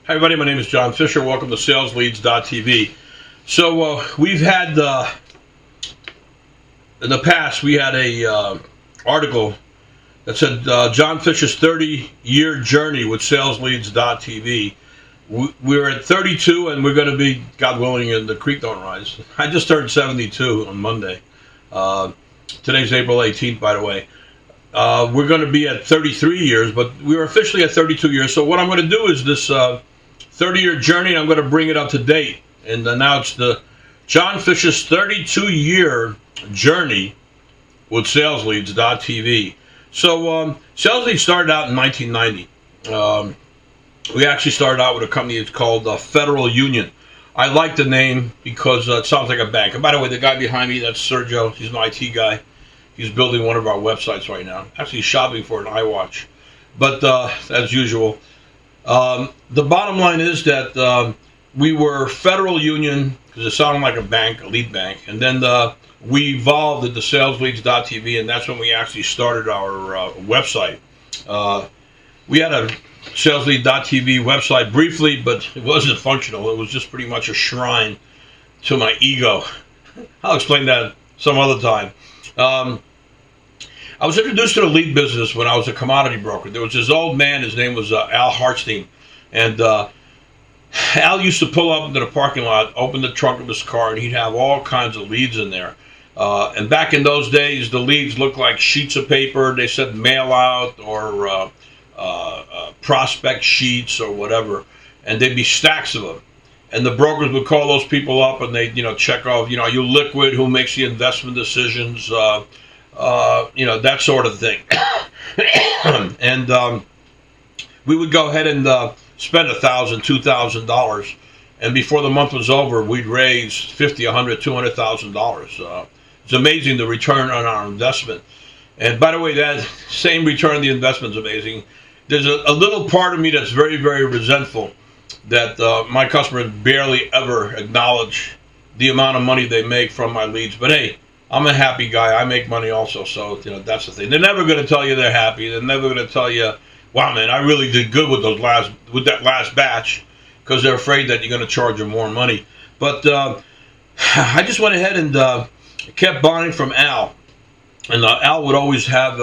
Hi everybody, my name is John Fisher. Welcome to salesleads.tv. So we've had, in the past, we had a article that said John Fisher's 30-year journey with salesleads.tv. We're at 32 and we're going to be, God willing, and the creek don't rise. I just turned 72 on Monday. Today's April 18th, by the way. We're going to be at 33 years, but we were officially at 32 years. So what I'm going to do is this 30-year journey, I'm going to bring it up to date and announce the John Fisher's 32-year journey with salesleads.tv. So Sales Leads started out in 1990. We actually started out with a company that's called Federal Union. I like the name because it sounds like a bank. And by the way, the guy behind me, that's Sergio. He's an IT guy. He's building one of our websites right now. Actually shopping for an iWatch. But as usual, the bottom line is that we were Federal Union because it sounded like a bank, a lead bank. And then we evolved into salesleads.tv, and that's when we actually started our website. We had a saleslead.tv website briefly, but it wasn't functional. It was just pretty much a shrine to my ego. I'll explain that some other time. I was introduced to the lead business when I was a commodity broker. There was this old man, his name was Al Hartstein, and Al used to pull up into the parking lot, open the trunk of his car, and he'd have all kinds of leads in there. And back in those days, the leads looked like sheets of paper. They said mail out or prospect sheets or whatever, and there'd be stacks of them. And the brokers would call those people up and they'd, check off, are you liquid? Who makes the investment decisions? That sort of thing. And we would go ahead and spend $1,000, $2,000, and before the month was over, we'd raise $50, $100, $200,000. It's amazing the return on our investment. And by the way, that same return on the investment is amazing. There's a little part of me that's very, very resentful that my customers barely ever acknowledge the amount of money they make from my leads. But hey, I'm a happy guy. I make money also, so that's the thing. They're never going to tell you they're happy. They're never going to tell you, "Wow, man, I really did good with that last batch," because they're afraid that you're going to charge them more money. But I just went ahead and kept buying from Al, and Al would always have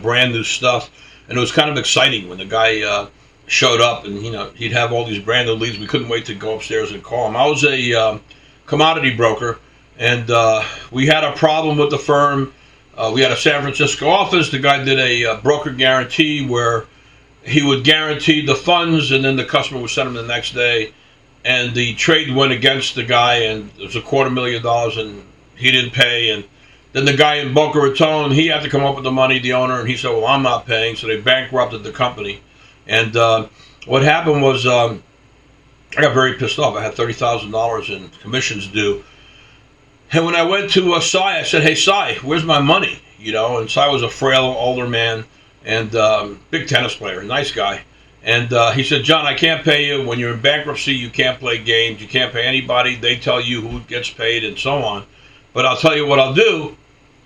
brand new stuff, and it was kind of exciting when the guy showed up, and he'd have all these brand new leads. We couldn't wait to go upstairs and call him. I was a commodity broker. And we had a problem with the firm. We had a San Francisco office. The guy did a broker guarantee where he would guarantee the funds, and then the customer would send them the next day. And the trade went against the guy, and it was $250,000, and he didn't pay. And then the guy in Boca Raton, he had to come up with the money, the owner, and he said, "Well, I'm not paying." So they bankrupted the company. And what happened was I got very pissed off. I had $30,000 in commissions due. And when I went to Cy, I said, "Hey, Cy, where's my money?" And Cy was a frail older man and big tennis player, nice guy. And he said, "John, I can't pay you. When you're in bankruptcy, you can't play games. You can't pay anybody. They tell you who gets paid and so on. But I'll tell you what I'll do.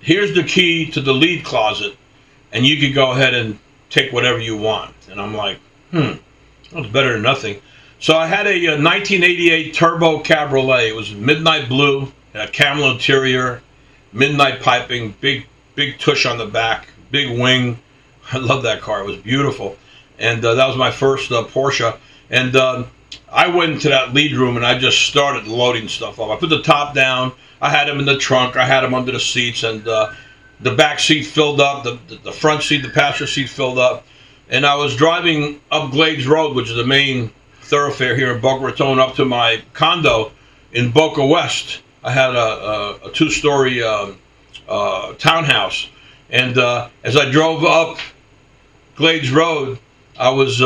Here's the key to the lead closet, and you can go ahead and take whatever you want." And I'm like, that's better than nothing. So I had a 1988 Turbo Cabriolet. It was midnight blue. Had camel interior, midnight piping, big tush on the back, big wing. I love that car. It was beautiful. And that was my first Porsche. And I went into that lead room and I just started loading stuff up. I put the top down. I had them in the trunk. I had them under the seats. And the back seat filled up. The front seat, the passenger seat filled up. And I was driving up Glades Road, which is the main thoroughfare here in Boca Raton, up to my condo in Boca West. I had a two-story townhouse, and as I drove up Glades Road, I was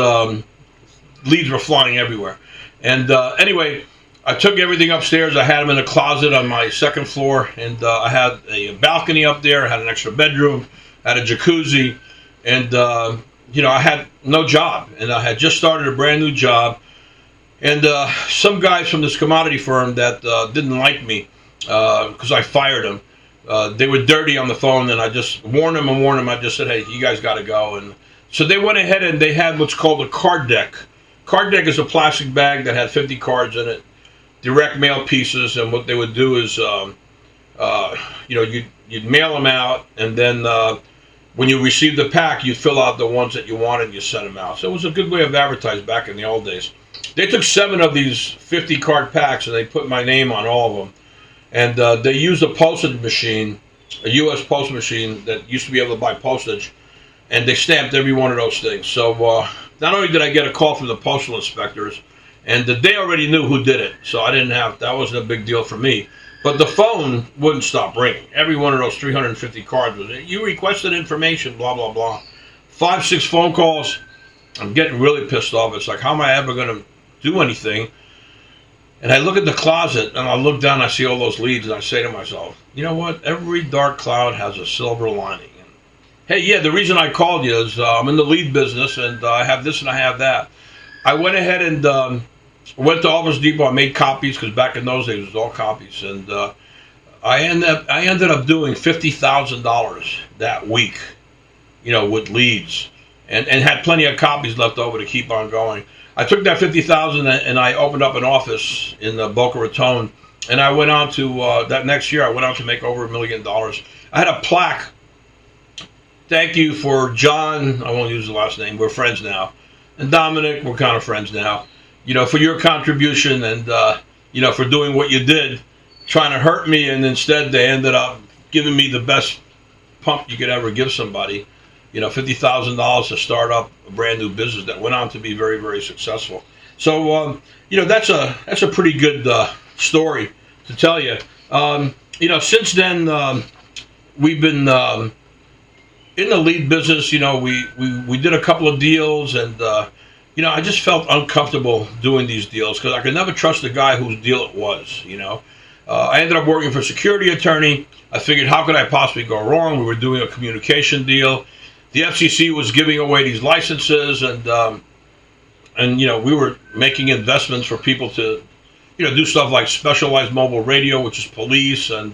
leads were flying everywhere. And anyway, I took everything upstairs. I had them in a closet on my second floor, and I had a balcony up there. I had an extra bedroom, had a jacuzzi, and I had no job, and I had just started a brand new job. And some guys from this commodity firm that didn't like me because I fired them. They were dirty on the phone, and I just warned them. I just said, "Hey, you guys got to go." And so they went ahead and they had what's called a card deck. Card deck is a plastic bag that had 50 cards in it, direct mail pieces, and what they would do is, you'd mail them out, and then when you received the pack, you fill out the ones that you wanted and you send them out. So it was a good way of advertising back in the old days. They took 7 of these 50 card packs and they put my name on all of them. And they used a postage machine, a U.S. post machine that used to be able to buy postage, and they stamped every one of those things. So not only did I get a call from the postal inspectors, and they already knew who did it, so that wasn't a big deal for me. But the phone wouldn't stop ringing. Every one of those 350 cards was, you requested information, blah, blah, blah. 5, 6 phone calls. I'm getting really pissed off. It's like, how am I ever going to do anything? And I look at the closet, and I look down, and I see all those leads, and I say to myself, you know what? Every dark cloud has a silver lining. And, hey, yeah, the reason I called you is I'm in the lead business, and I have this and I have that. I went ahead and went to Office Depot. I made copies because back in those days it was all copies, and I ended up doing $50,000 that week, with leads, and had plenty of copies left over to keep on going. I took that $50,000 and I opened up an office in Boca Raton, and I went on to that next year. I went on to make over $1 million. I had a plaque. Thank you for John. I won't use the last name. We're friends now, and Dominic. We're kind of friends now. For your contribution and, for doing what you did, trying to hurt me, and instead they ended up giving me the best pump you could ever give somebody. $50,000 to start up a brand new business that went on to be very, very successful. So, that's a pretty good story to tell you. Since then, we've been in the lead business. We did a couple of deals, and I just felt uncomfortable doing these deals because I could never trust the guy whose deal it was. I ended up working for a security attorney. I figured, how could I possibly go wrong? We were doing a communication deal. The FCC was giving away these licenses, and we were making investments for people to, do stuff like specialized mobile radio, which is police and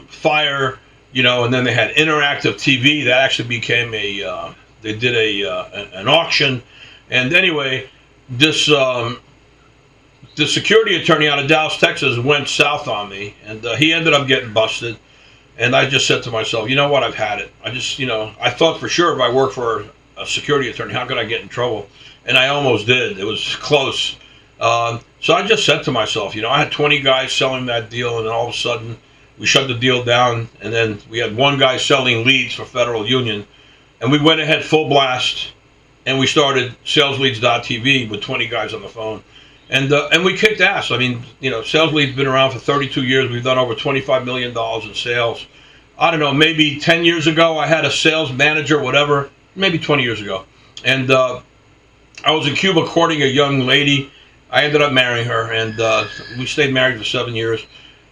fire, and then they had interactive TV that actually became they did an auction. And anyway, this security attorney out of Dallas, Texas went south on me, and he ended up getting busted. And I just said to myself, you know what, I've had it. I thought for sure if I worked for a security attorney, how could I get in trouble? And I almost did. It was close. So I just said to myself, I had 20 guys selling that deal, and then all of a sudden we shut the deal down, and then we had one guy selling leads for Federal Union. And we went ahead full blast, and we started salesleads.tv with 20 guys on the phone. And we kicked ass. Sales Lead's been around for 32 years. We've done over $25 million in sales. I don't know, maybe 10 years ago, I had a sales manager, whatever, maybe 20 years ago. And I was in Cuba courting a young lady. I ended up marrying her, and we stayed married for 7 years.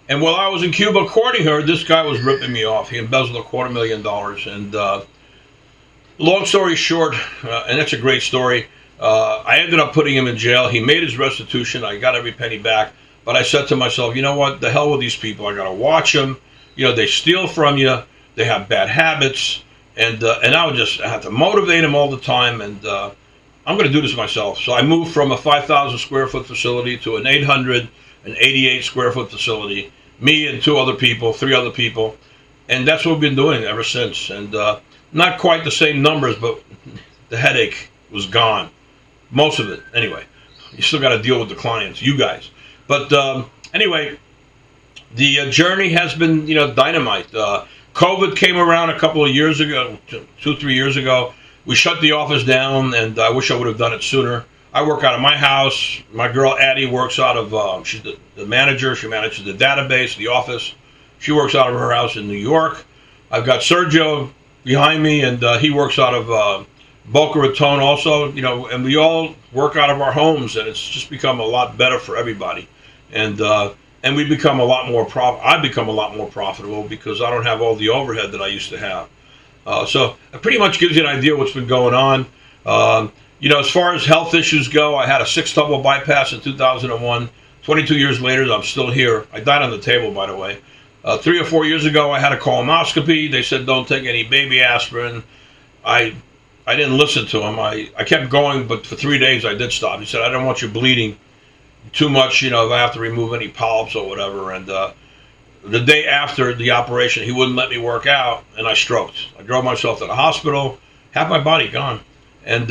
And while I was in Cuba courting her, this guy was ripping me off. He embezzled $250,000. And long story short, and that's a great story, I ended up putting him in jail. He made his restitution. I got every penny back. But I said to myself, you know what? The hell with these people. I got to watch them. They steal from you. They have bad habits. And I had to motivate them all the time. And I'm going to do this myself. So I moved from a 5,000 square foot facility to an 888 square foot facility. Me and 3 other people. And that's what we've been doing ever since. And not quite the same numbers, but the headache was gone. Most of it, anyway. You still got to deal with the clients, you guys. But anyway, the journey has been, dynamite. COVID came around a couple of years ago, 2-3 years ago. We shut the office down, and I wish I would have done it sooner. I work out of my house. My girl Addie works out of, she's the manager. She manages the database, the office. She works out of her house in New York. I've got Sergio behind me, and he works out of Boca Raton also, and we all work out of our homes, and it's just become a lot better for everybody. And we become a lot more I've become a lot more profitable because I don't have all the overhead that I used to have. So it pretty much gives you an idea what's been going on. As far as health issues go, I had a 6-double bypass in 2001. 22 years later, I'm still here. I died on the table, by the way. 3 or 4 years ago, I had a colonoscopy. They said don't take any baby aspirin. I I didn't listen to him. I kept going, but for 3 days I did stop. He said, I don't want you bleeding too much, if I have to remove any polyps or whatever. And the day after the operation, he wouldn't let me work out, and I stroked. I drove myself to the hospital, half my body gone. And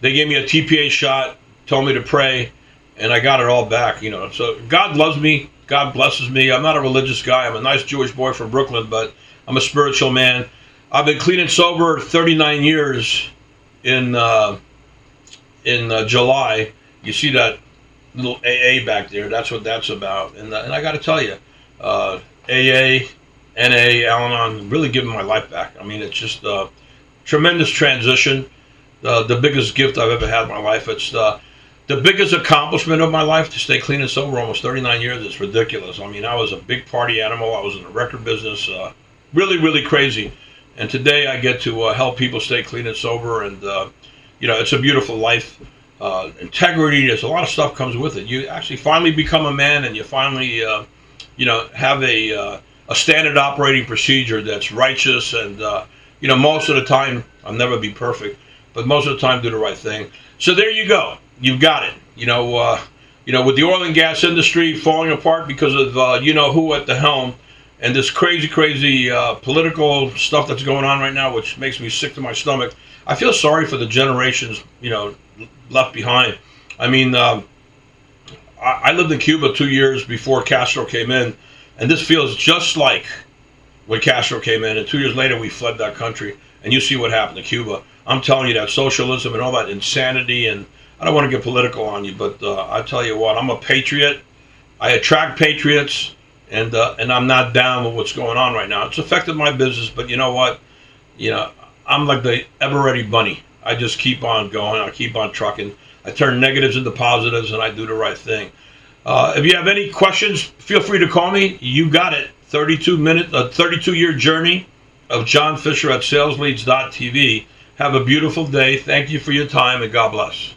they gave me a TPA shot, told me to pray, and I got it all back, So God loves me. God blesses me. I'm not a religious guy. I'm a nice Jewish boy from Brooklyn, but I'm a spiritual man. I've been clean and sober 39 years in July. You see that little AA back there? That's what that's about. And I got to tell you, AA, NA, Al-Anon, really giving my life back. I mean, it's just a tremendous transition. The biggest gift I've ever had in my life. It's the biggest accomplishment of my life to stay clean and sober almost 39 years. It's ridiculous. I mean, I was a big party animal. I was in the record business. Really, really crazy. And today I get to help people stay clean and sober. And, it's a beautiful life. Integrity, there's a lot of stuff comes with it. You actually finally become a man, and you finally, have a standard operating procedure that's righteous. And, most of the time, I'll never be perfect, but most of the time do the right thing. So there you go. You've got it. With the oil and gas industry falling apart because of who at the helm, and this crazy political stuff that's going on right now, which makes me sick to my stomach. I feel sorry for the generations, left behind. I mean, I lived in Cuba 2 years before Castro came in, and this feels just like when Castro came in, and 2 years later we fled that country, and you see what happened to Cuba. I'm telling you, that socialism and all that insanity, and I don't want to get political on you, but I tell you what, I'm a patriot. I attract patriots, and I'm not down with what's going on right now. It's affected my business, but you know what? I'm like the ever-ready bunny. I just keep on going. I keep on trucking. I turn negatives into positives, and I do the right thing. If you have any questions, feel free to call me. You got it. 32-year journey of John Fisher at salesleads.tv. Have a beautiful day. Thank you for your time, and God bless.